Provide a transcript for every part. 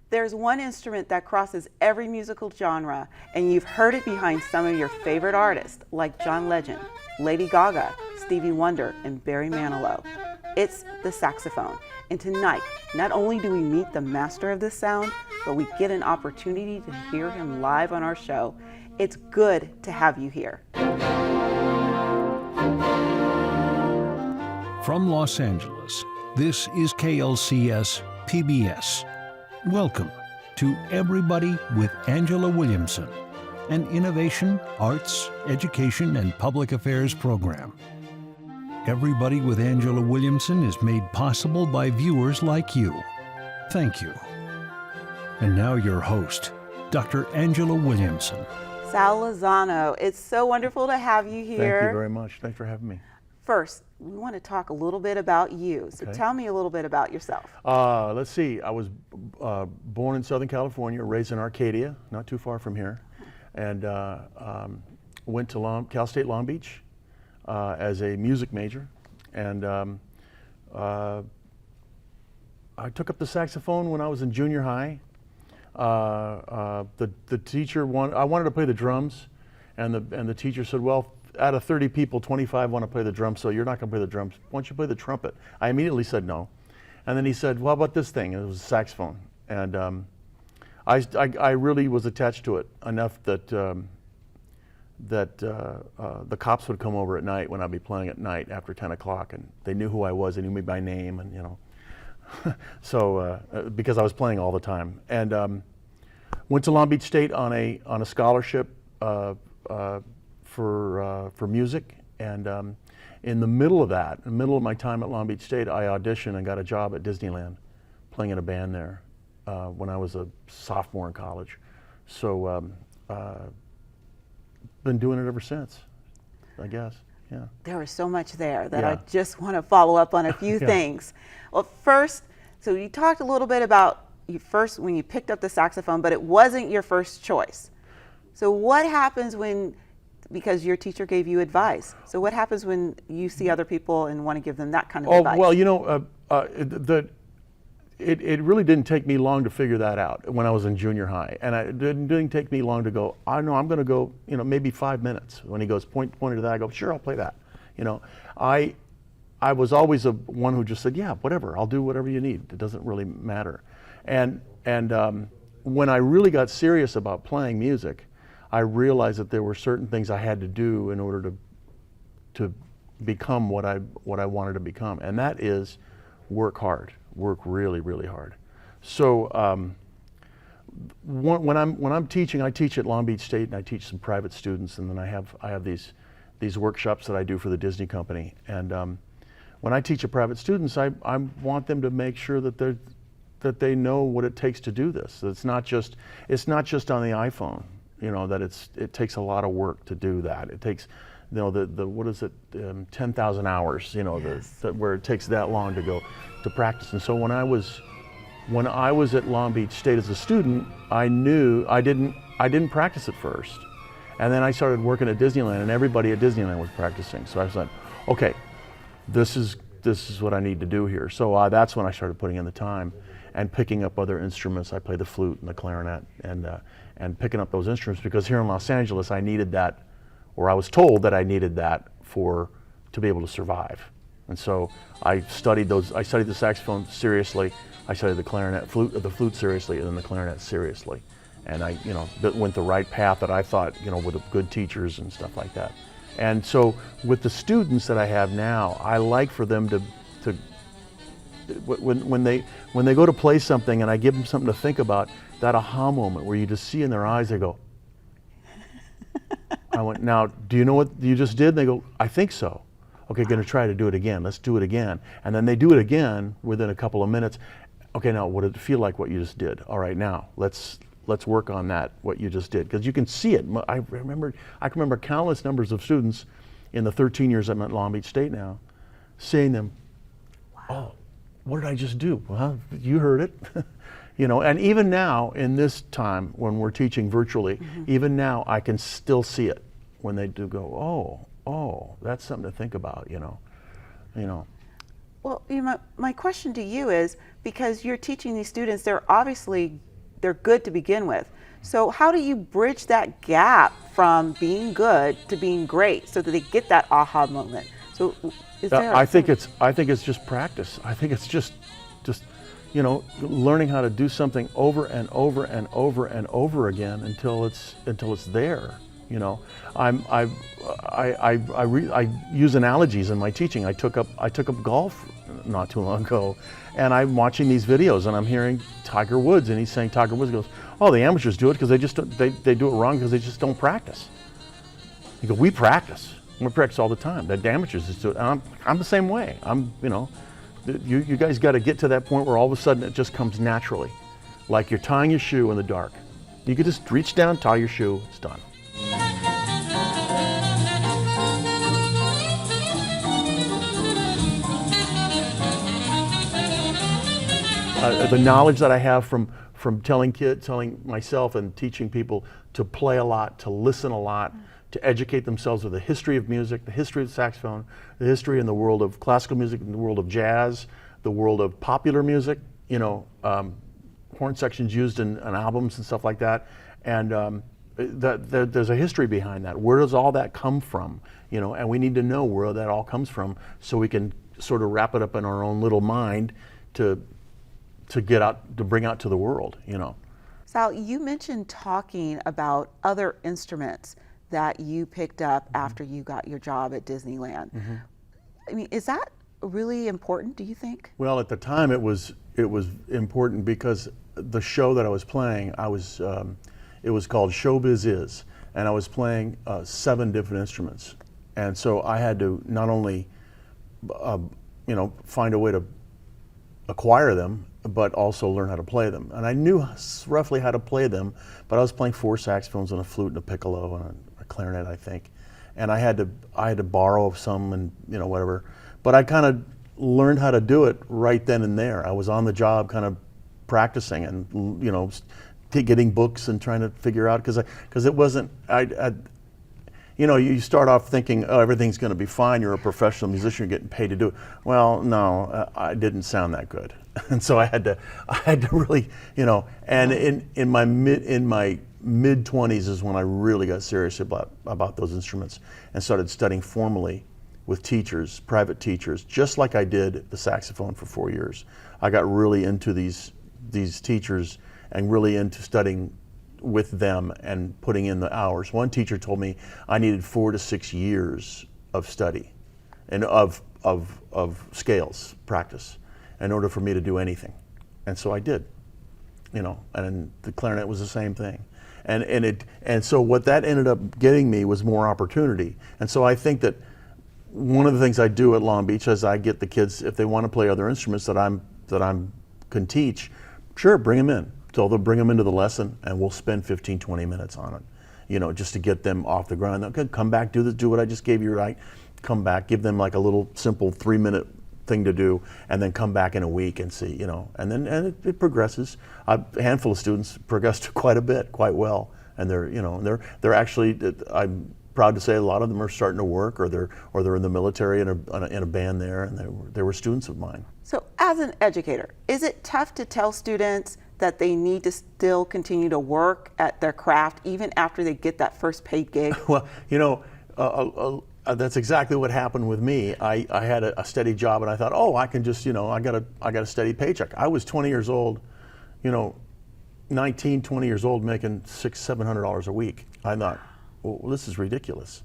There's one instrument that crosses every musical genre, and you've heard it behind some of your favorite artists like John Legend, Lady Gaga, Stevie Wonder, and Barry Manilow. It's the saxophone. And tonight, not only do we meet the master of this sound, but we get an opportunity to hear him live on our show. It's good to have you here. From Los Angeles, this is KLCS PBS. Welcome to Everybody with Angela Williamson, an innovation, arts, education, and public affairs program. Everybody with Angela Williamson is made possible by viewers like you. Thank you. And now your host, Dr. Angela Williamson. Sal Lozano, it's so wonderful to have you here. Thank you very much. Thanks for having me. First, we want to talk a little bit about you. So tell me a little bit about yourself. Let's see. I was born in Southern California, raised in Arcadia, not too far from here, and went to Cal State Long Beach as a music major. And I took up the saxophone when I was in junior high. The teacher I wanted to play the drums, and the teacher said, well, out of 30 people, 25 want to play the drums, so you're not going to play the drums. Why don't you play the trumpet? I immediately said no. And then he said, well, how about this thing? And it was a saxophone. And I really was attached to it enough that the cops would come over at night when I'd be playing at night after 10 o'clock, and they knew who I was. They knew me by name, and so because I was playing all the time. And went to Long Beach State on a scholarship for music, and in the middle of that, in the middle of my time at Long Beach State, I auditioned and got a job at Disneyland, playing in a band there when I was a sophomore in college. So been doing it ever since, I guess. Yeah. There was so much there that I just want to follow up on a few things. Well, first, so you talked a little bit about when you picked up the saxophone, but it wasn't your first choice. So what happens because your teacher gave you advice. So what happens when you see other people and want to give them that kind of advice? Well, it really didn't take me long to figure that out when I was in junior high. And it didn't take me long to go, I know I'm going to go, maybe 5 minutes. When he goes, pointed to that, I go, sure, I'll play that. I was always one who just said, yeah, whatever, I'll do whatever you need. It doesn't really matter. And when I really got serious about playing music, I realized that there were certain things I had to do in order to become what I wanted to become, and that is work hard, work really, really hard. So when I'm teaching, I teach at Long Beach State, and I teach some private students, and then I have these workshops that I do for the Disney company. And when I teach at private students, I want them to make sure that they know what it takes to do this. It's not just on the iPhone. That it takes a lot of work to do that. It takes, what is it, 10,000 hours, where it takes that long to practice. And so when I was at Long Beach State as a student, I knew I didn't practice at first. And then I started working at Disneyland, and everybody at Disneyland was practicing. So I was like, okay, this is what I need to do here. So that's when I started putting in the time and picking up other instruments. I play the flute and the clarinet, and picking up those instruments, because here in Los Angeles I needed that, or I was told that I needed that to be able to survive. And so I studied the saxophone seriously, I studied the flute seriously, and then the clarinet seriously. And I went the right path that I thought, with good teachers and stuff like that. And so with the students that I have now, I like for them to when they go to play something and I give them something to think about, that aha moment where you just see in their eyes, they go, I went, now, do you know what you just did? And they go, I think so. Okay, going to try to do it again. Let's do it again. And then they do it again within a couple of minutes. Okay, now what did it feel like what you just did? All right, now let's work on that, what you just did. Because you can see it. I can remember countless numbers of students in the 13 years I'm at Long Beach State now, seeing them, oh, what did I just do? Well, you heard it. And even now in this time when we're teaching virtually, even now I can still see it when they do go, oh, that's something to think about, Well, my question to you is, because you're teaching these students, they're obviously they're good to begin with. So how do you bridge that gap from being good to being great so that they get that aha moment? So is there I think it's just practice. I think it's just learning how to do something over and over and over and over again until it's there. I use analogies in my teaching. I took up golf not too long ago, and I'm watching these videos and I'm hearing Tiger Woods, and he's saying Tiger Woods goes, "Oh, the amateurs do it because they do it wrong because they just don't practice." He goes, "We practice. We practice all the time. The amateurs just do it." And I'm the same way. You guys got to get to that point where all of a sudden it just comes naturally, like you're tying your shoe in the dark. You could just reach down, tie your shoe, it's done. The knowledge that I have from telling myself and teaching people to play a lot, to listen a lot, to educate themselves with the history of music, the history of the saxophone, the history in the world of classical music, in the world of jazz, the world of popular music, horn sections used in albums and stuff like that. And there's a history behind that. Where does all that come from? And we need to know where that all comes from so we can sort of wrap it up in our own little mind to bring out to the world, Sal, you mentioned talking about other instruments that you picked up after you got your job at Disneyland. I mean, is that really important, do you think? Well, at the time it was important because the show that I was playing, it was called Showbiz Is, and I was playing 7 different instruments. And so I had to not only find a way to acquire them, but also learn how to play them. And I knew roughly how to play them, but I was playing 4 saxophones and a flute and a piccolo and a clarinet, I think. And I had to borrow some and whatever. But I kind of learned how to do it right then and there. I was on the job kind of practicing and getting books and trying to figure out because it wasn't you start off thinking, oh, everything's going to be fine. You're a professional musician. You're getting paid to do it. Well, no, I didn't sound that good, and so I had to really, And in my mid-20s is when I really got serious about those instruments and started studying formally with teachers, private teachers, just like I did the saxophone for 4 years. I got really into these teachers and really into studying with them and putting in the hours. One teacher told me I needed 4 to 6 years of study and of scales practice in order for me to do anything, and so I did. And the clarinet was the same thing, and so what that ended up getting me was more opportunity. And so I think that one of the things I do at Long Beach is I get the kids, if they want to play other instruments that I can teach, sure, bring them in. So they'll bring them into the lesson and we'll spend 15, 20 minutes on it, just to get them off the ground. Okay, come back, do what I just gave you, right? Come back, give them like a little simple 3-minute thing to do, and then come back in a week and see, and then it progresses. A handful of students progressed quite a bit, quite well, and they're actually, I'm proud to say a lot of them are starting to work, or they're in the military in a band there, and they were students of mine. So as an educator, is it tough to tell students that they need to still continue to work at their craft even after they get that first paid gig? Well, that's exactly what happened with me. I had a steady job, and I thought, oh, I can just, I got a steady paycheck. I was 20 years old, 19, 20 years old, making $600-700 a week. I thought, well, this is ridiculous.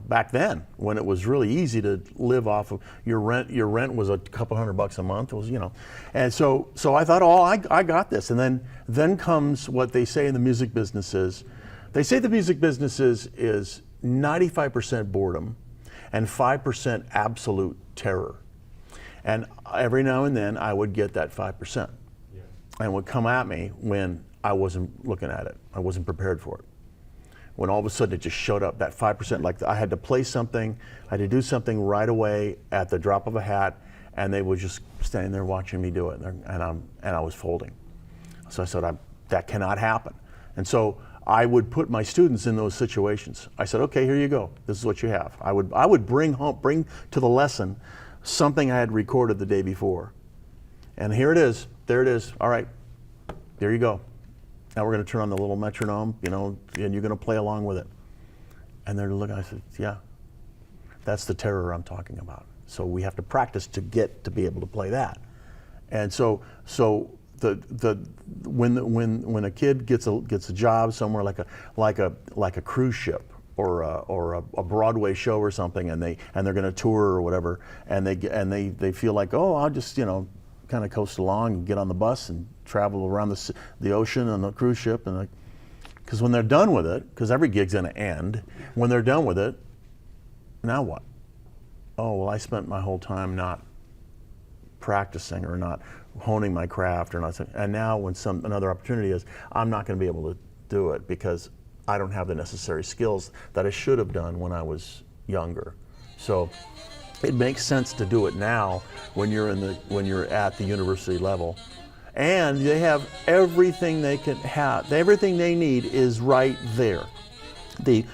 Back then, when it was really easy to live off of your rent was a couple $100 a month. It was, and so I thought, oh, I got this. And then comes what they say in the music business is, they say the music business is 95% boredom and 5% absolute terror. And every now and then I would get that 5%, and would come at me when I wasn't looking at it. I wasn't prepared for it. When all of a sudden it just showed up, that 5%, like I had to play something, I had to do something right away at the drop of a hat, and they were just standing there watching me do it, and I was folding. So I said, that cannot happen. And so I would put my students in those situations. I said, okay, here you go. This is what you have. I would bring to the lesson something I had recorded the day before. And here it is, there it is. All right, there you go. Now we're going to turn on the little metronome, you know, and you're going to play along with it. And they're looking, I said, yeah, that's the terror I'm talking about. So we have to practice to get to be able to play that. And so when a kid gets a job somewhere like a cruise ship or a Broadway show or something, and they're going to tour or whatever, and they feel like, oh, I'll just, you know, kind of coast along and get on the bus and travel around the ocean on the cruise ship, and because when they're done with it, because every gig's going to end, when they're done with it, now what? Oh, well, I spent my whole time not practicing or not honing my craft or not, and now when another opportunity is, I'm not going to be able to do it because I don't have the necessary skills that I should have done when I was younger. So it makes sense to do it now when you're at the university level, and they have everything they can have. Everything they need is right there. The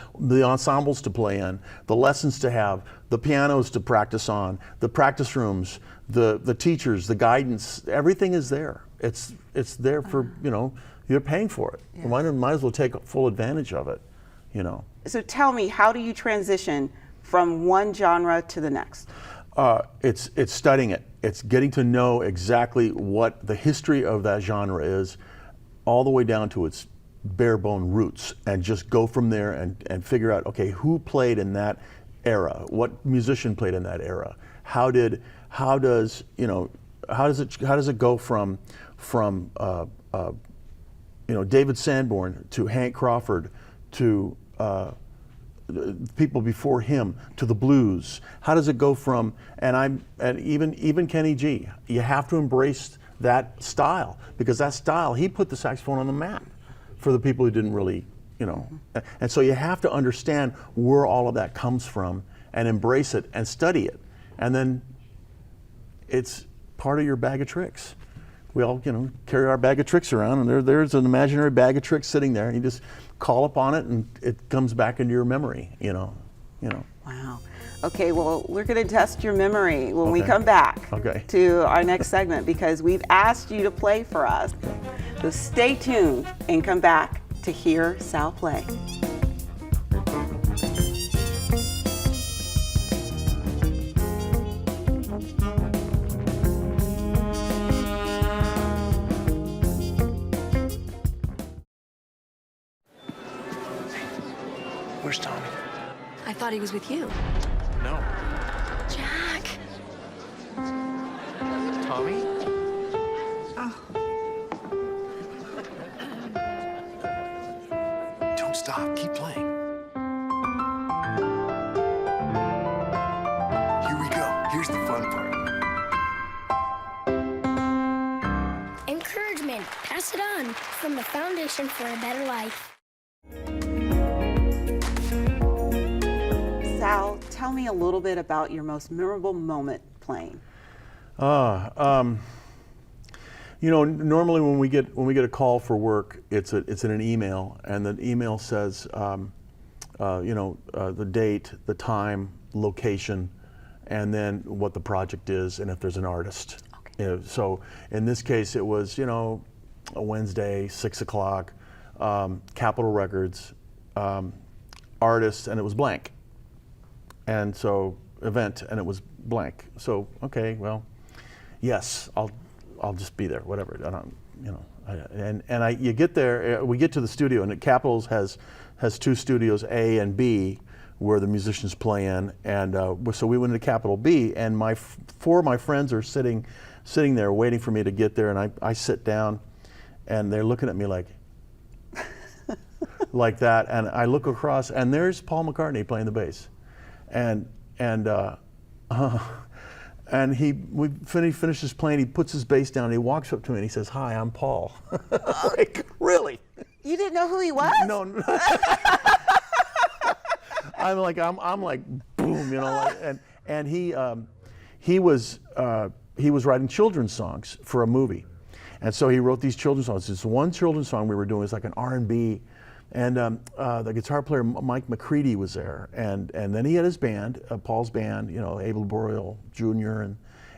ensembles to play in, the lessons to have, the pianos to practice on, the practice rooms, the teachers, the guidance, everything is there. It's there for, you know, you're paying for it. Yeah. Might as well take full advantage of it, you know. So tell me, how do you transition from one genre to the next? It's studying it. It's getting to know exactly what the history of that genre is, all the way down to its bare bone roots, and just go from there and figure out, okay, who played in that era? What musician played in that era? How does it go from you know, David Sanborn to Hank Crawford to people before him to the blues? How does it go from and even Kenny G? You have to embrace that style, because that style, he put the saxophone on the map for the people who didn't really, you know. And so you have to understand where all of that comes from and embrace it and study it. And then it's part of your bag of tricks. We all, you know, carry our bag of tricks around, and there's an imaginary bag of tricks sitting there, and you just call upon it and it comes back into your memory, you know. Wow. Okay, well, we're going to test your memory when we Okay. come back Okay. to our next segment, because we've asked you to play for us. So stay tuned and come back to hear Sal play. Where's Tommy? I thought he was with you. No. Jack. Tommy? Don't stop. Keep playing. Here we go. Here's the fun part. Encouragement. Pass it on from the Foundation for a Better Life. Sal, tell me a little bit about your most memorable moment playing. You know, normally when we get a call for work, it's in an email, and the email says, the date, the time, location, and then what the project is, and if there's an artist. Okay. You know, so in this case, it was, you know, a Wednesday, 6 o'clock, Capitol Records, artist, and it was blank. And so event, and it was blank. So okay, well, yes, I'll just be there, whatever. I don't, you know, you get there. We get to the studio, and Capitol's has 2 studios, A and B, where the musicians play in. And so we went to Capitol B, and 4 of my friends are sitting there waiting for me to get there, and I sit down, and they're looking at me like like that, and I look across, and there's Paul McCartney playing the bass. And we finishes playing. He puts his bass down. And he walks up to me and he says, "Hi, I'm Paul." Like, really? You didn't know who he was? No. I'm like boom, you know. And he was writing children's songs for a movie, and so he wrote these children's songs. This one children's song we were doing was like an R&B. And the guitar player, Mike McCready, was there. And then he had his band, Paul's band, you know, Abel Boreal Jr.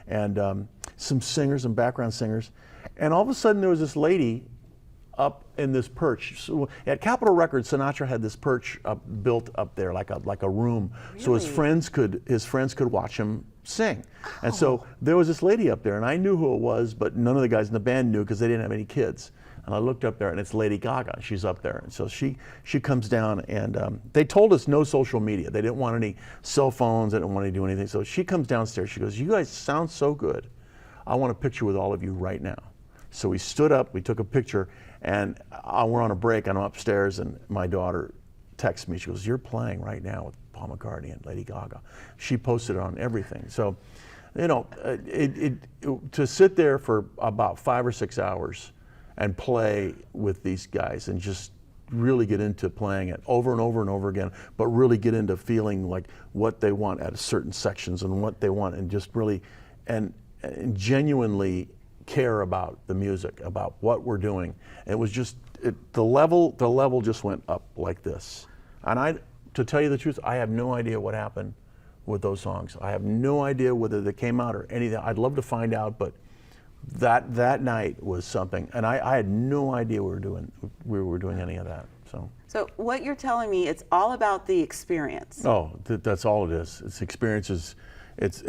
and some singers and background singers. And all of a sudden there was this lady up in this perch. So at Capitol Records, Sinatra had this perch built up there, like a room, so his friends could watch him sing. And so there was this lady up there, and I knew who it was, but none of the guys in the band knew because they didn't have any kids. And I looked up there, and it's Lady Gaga. She's up there, and so she comes down, and they told us no social media. They didn't want any cell phones. They didn't want to do anything. So she comes downstairs. She goes, "You guys sound so good. I want a picture with all of you right now." So we stood up, we took a picture, and we're on a break, and I'm upstairs, and my daughter texts me. She goes, "You're playing right now with Paul McCartney and Lady Gaga." She posted it on everything. So, you know, to sit there for about 5 or 6 hours and play with these guys and just really get into playing it over and over and over again, but really get into feeling like what they want at certain sections and what they want, and just really and genuinely care about the music, about what we're doing. It was just the level just went up like this. And to tell you the truth, I have no idea what happened with those songs. I have no idea whether they came out or anything. I'd love to find out, but that night was something, and I had no idea we were doing any of that. So what you're telling me, it's all about the experience. Oh, that's all it is. It's experiences. It's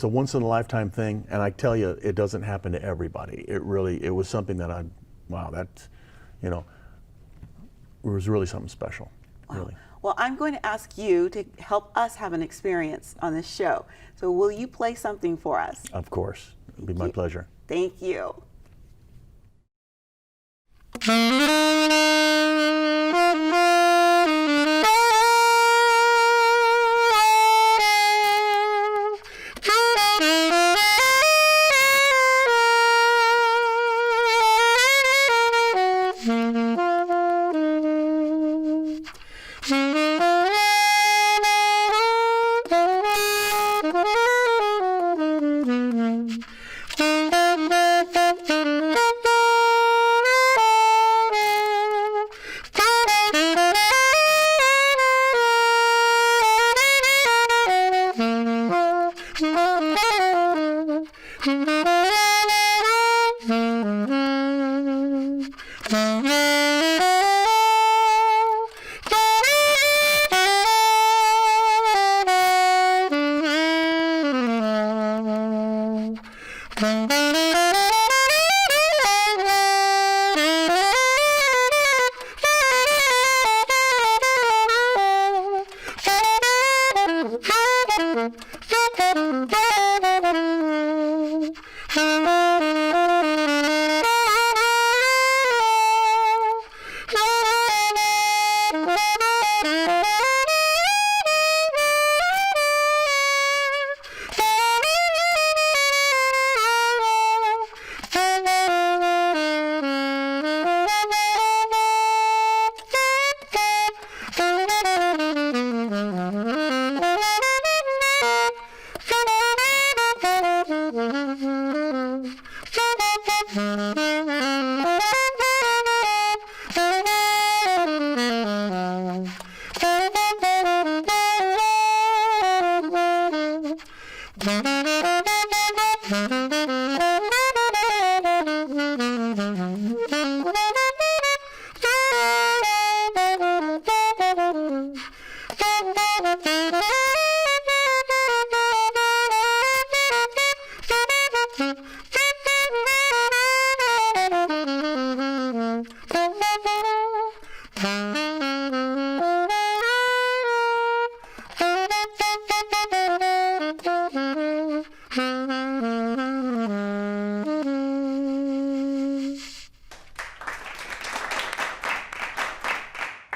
a once in a lifetime thing, and I tell you, it doesn't happen to everybody. It was something that it was really something special. Wow. Really. Well, I'm going to ask you to help us have an experience on this show. So will you play something for us? Of course. It'll be my pleasure. Thank you.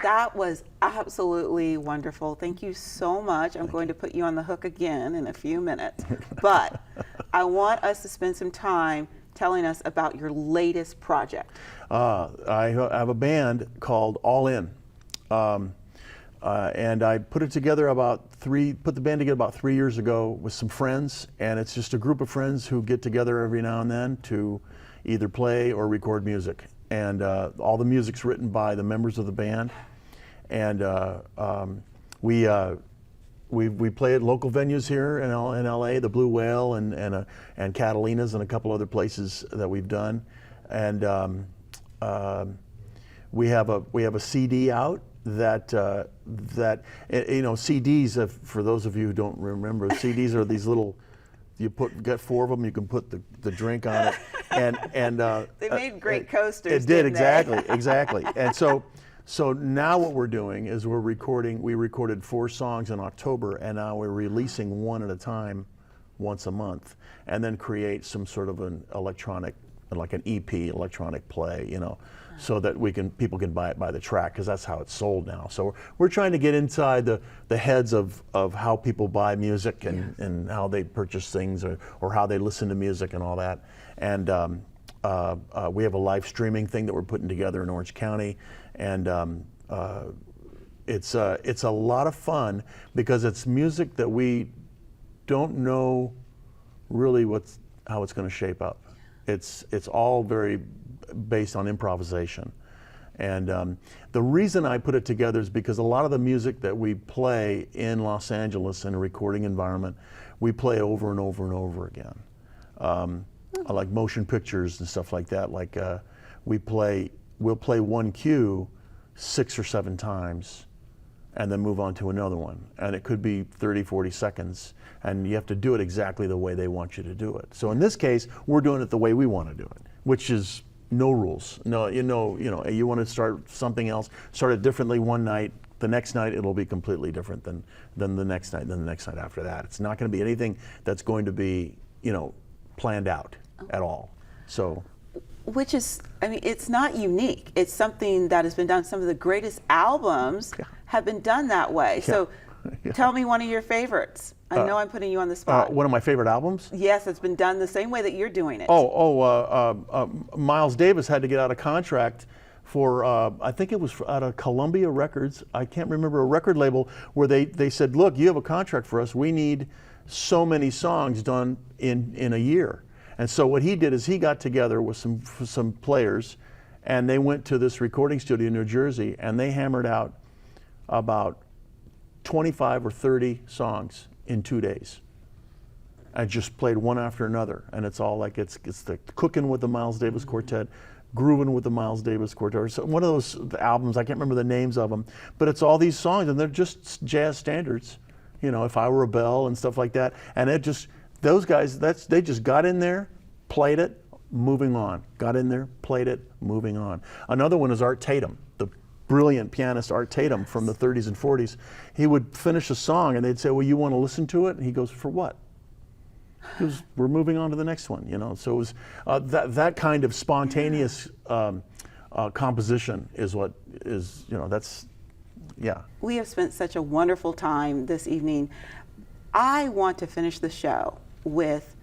That was absolutely wonderful. Thank you so much. I'm going to put you on the hook again in a few minutes, but I want us to spend some time telling us about your latest project. I have a band called All In, and I put the band together about 3 years ago with some friends, and it's just a group of friends who get together every now and then to either play or record music. And all the music's written by the members of the band, and we play at local venues here in LA, the Blue Whale and Catalina's and a couple other places that we've done, and We have a CD out that CDs. For those of you who don't remember, CDs are these little. You get 4 of them. You can put the drink on it, and they made great coasters. It did exactly. And so now what we're doing is we're recording. We recorded 4 songs in October, and now we're releasing one at a time, once a month, and then create some sort of an electronic, like an EP, electronic play, so that people can buy it by the track, because that's how it's sold now. So we're trying to get inside the heads of how people buy music and how they purchase things or how they listen to music and all that. And we have a live streaming thing that we're putting together in Orange County, and it's a lot of fun because it's music that we don't know really how it's going to shape up. It's all very based on improvisation. And the reason I put it together is because a lot of the music that we play in Los Angeles in a recording environment, we play over and over and over again. Like motion pictures and stuff like that. Like we'll play one cue 6 or 7 times and then move on to another one. And it could be 30, 40 seconds. And you have to do it exactly the way they want you to do it. So in this case, we're doing it the way we want to do it, which is no rules. No, you want to start something else, start it differently one night. The next night it'll be completely different than the next night, then the next night after that. It's not going to be anything that's going to be, planned out at all. So, which is, it's not unique. It's something that has been done. Some of the greatest albums have been done that way. So tell me one of your favorites. I know I'm putting you on the spot. One of my favorite albums? Yes, it's been done the same way that you're doing it. Miles Davis had to get out of contract for, I think it was out of Columbia Records. I can't remember, a record label where they said, look, you have a contract for us. We need so many songs done in a year. And so what he did is he got together with some players, and they went to this recording studio in New Jersey, and they hammered out about 25 or 30 songs in 2 days. I just played one after another, and it's all like it's the cooking with the Miles Davis Quartet, grooving with the Miles Davis Quartet. Or one of those albums, I can't remember the names of them, but it's all these songs, and they're just jazz standards. If I Were a Bell and stuff like that. And it just, those guys, they just got in there, played it, moving on. Got in there, played it, moving on. Another one is Art Tatum, the brilliant pianist Art Tatum from the 30s and 40s. He would finish a song and they'd say, well, you want to listen to it? And he goes, for what? He goes, we're moving on to the next one, So it was that kind of spontaneous composition is what is, that's, yeah. We have spent such a wonderful time this evening. I want to finish the show with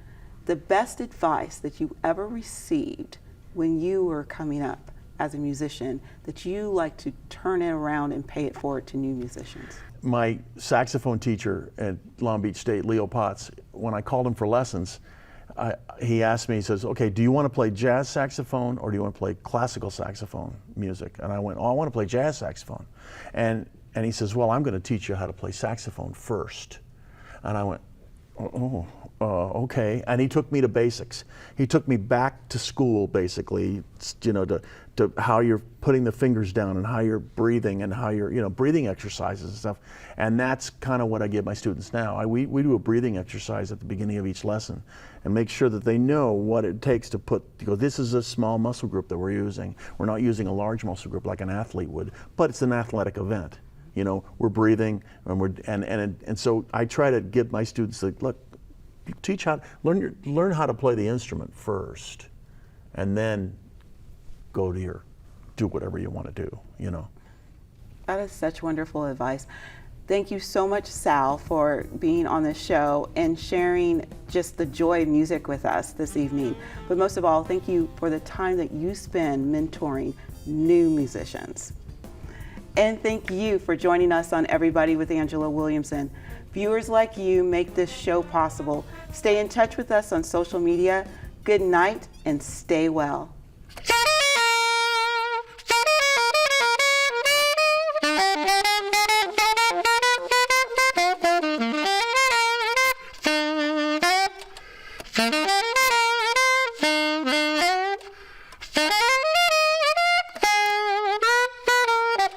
the best advice that you ever received when you were coming up as a musician that you like to turn it around and pay it forward to new musicians. My saxophone teacher at Long Beach State, Leo Potts, when I called him for lessons, he asked me, he says, okay, do you want to play jazz saxophone or do you want to play classical saxophone music? And I went, I want to play jazz saxophone. And he says, well, I'm going to teach you how to play saxophone first. And I went, okay. And he took me to basics. He took me back to school, basically, to how you're putting the fingers down and how you're breathing and how you're, breathing exercises and stuff. And that's kind of what I give my students now. We do a breathing exercise at the beginning of each lesson and make sure that they know what it takes to go, this is a small muscle group that we're using. We're not using a large muscle group like an athlete would, but it's an athletic event. We're breathing and so I try to give my students, look, teach learn how to play the instrument first, and then go to do whatever you want to do, That is such wonderful advice. Thank you so much, Sal, for being on this show and sharing just the joy of music with us this evening. But most of all, thank you for the time that you spend mentoring new musicians. And thank you for joining us on Everybody with Angela Williamson. Viewers like you make this show possible. Stay in touch with us on social media. Good night and stay well.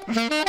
Bye.